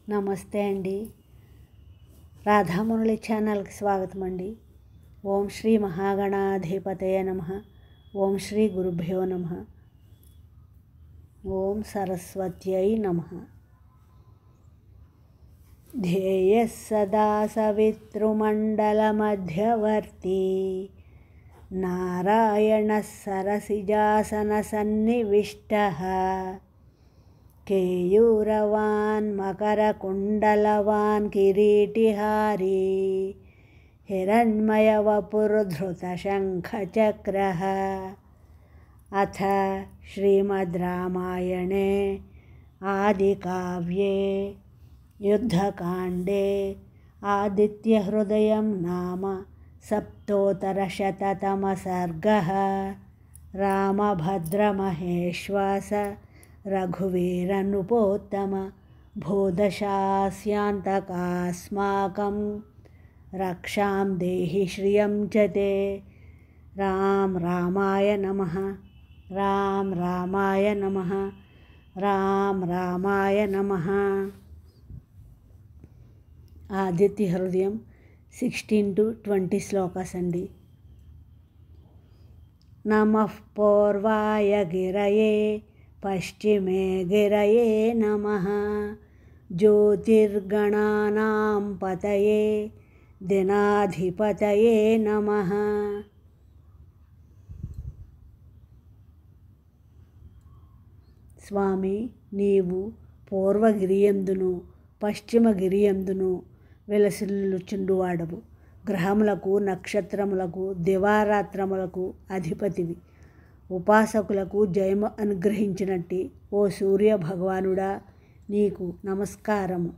నమస్తే అండి. రాధామురళి ఛానల్కి స్వాగతం అండి. ఓం శ్రీ మహాగణాధిపతయ నమః. ఓం శ్రీ గురుభ్యో నమః. ఓం సరస్వత్యై నమః. ధ్యేయః సదా సవితృమండలమధ్యవర్తి నారాయణః సరసిజాసనసన్నివిష్టః కేయూరవాన్ మకరకుండలవాన్ కిరీటిహారీ హిరణ్మయవపుర్ధృతశంఖచక్రః. అథ శ్రీమద్ రామాయణే ఆదికావ్యే యుద్ధకాండే ఆదిత్యహృదయం నామ సప్తోత్తరశతతమः సర్గः. రామభద్రమహేశ్వాస రఘువీరనృపోత్తమ భూదశాస్యాంతకాస్మాకం రక్షాం దేహి శ్రియం చ తే. రామ రామాయ నమః. రామ రామాయ నమః. రామ రామాయ నమః. ఆదిత్య హృదయం 16 to 20 శ్లోకాస్ అండి. నమః పూర్వాయ గిరయే పశ్చిమే గిరయే నమః. జ్యోతిర్గణానాం పతయే దినాధిపతయే నమః. స్వామి, నీవు పూర్వగిరియందును పశ్చిమగిరియందును వెలసిల్లుచుండువాడవు. గ్రహములకు నక్షత్రములకు దివారాత్రములకు అధిపతివి. ఉపాసకులకు జయము అనుగ్రహించినట్టి ఓ సూర్య భగవానుడా, నీకు నమస్కారము.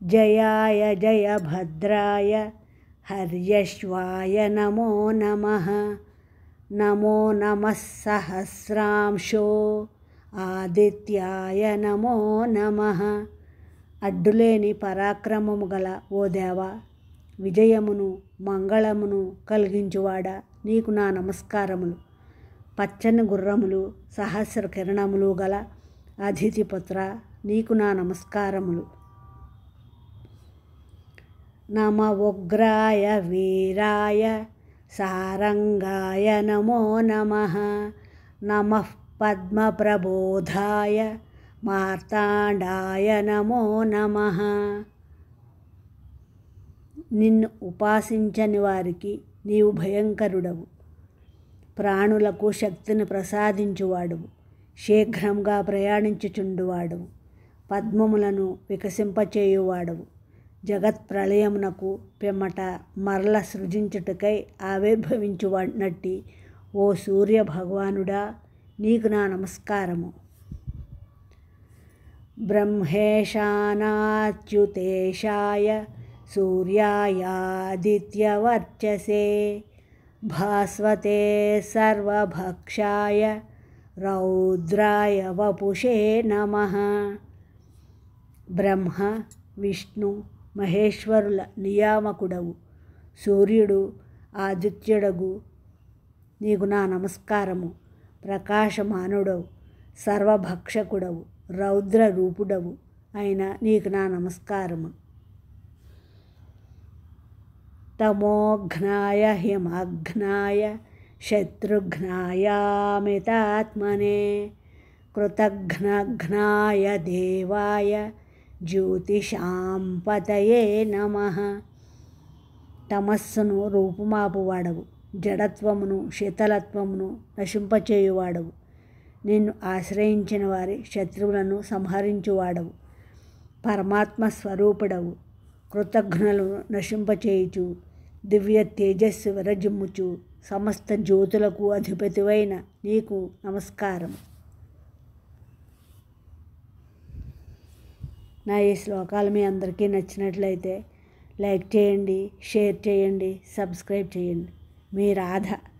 జయాయ జయభద్రాయ హర్యశ్వాయ నమో నమః. నమో నమః సహస్రాంశో ఆదిత్యాయ నమో నమః. అడ్డులేని పరాక్రమము గల ఓ దేవా, విజయమును మంగళమును కలిగించువాడా, నీకు నా నమస్కారములు. పచ్చని గుర్రములు సహస్ర కిరణములు గల అదితిపుత్ర, నీకు నా నమస్కారములు. నమ ఉగ్రాయ వీరాయ సారంగాయ నమో నమః. నమః పద్మప్రబోధాయ మార్తాండాయ నమో నమః. నిన్ను ఉపాసించని వారికి నీవు భయంకరుడవు. ప్రాణులకు శక్తిని ప్రసాదించువాడవు. శీఘ్రంగా ప్రయాణించుచుండువాడవు. పద్మములను వికసింపచేయువాడవు. జగత్ ప్రళయమునకు పిమ్మట మరల సృజించుటకై ఆవిర్భవించువాడినట్టి ఓ సూర్య భగవానుడా, నీకు నా నమస్కారము. బ్రహ్మేశానాచ్యుతేశాయ సూర్యాయాదిత్యవర్చసే భాస్వతే సర్వభక్షాయ రౌద్రాయ వపుషే నమః. బ్రహ్మ విష్ణు మహేశ్వరుల నియామకుడవు. సూర్యుడు ఆదిత్యుడగు నీకు నా నమస్కారము. ప్రకాశమానుడవు, సర్వభక్షకుడవు, రౌద్ర రూపుడవు అయిన నీకు నా నమస్కారము. తమోఘ్నాయ హిమఘ్నాయ శత్రుఘ్నాయామితాత్మనే కృతఘ్నఘ్నాయ దేవాయ జ్యోతిషాం పతయే నమః. తమస్సును రూపుమాపువాడవు. జడత్వమును శీతలత్వమును నశింపచేయువాడవు. నిన్ను ఆశ్రయించిన వారి శత్రువులను సంహరించువాడవు. పరమాత్మ స్వరూపుడవు. కృతఘ్నులను నశింపచేయుచు దివ్య తేజస్సు విరజిమ్ముచు సమస్త జ్యోతులకు అధిపతివైన నీకు నమస్కారం. నా ఈ శ్లోకాలు మీ అందరికీ నచ్చినట్లయితే లైక్ చేయండి, షేర్ చేయండి, సబ్స్క్రైబ్ చేయండి. మీ రాధ.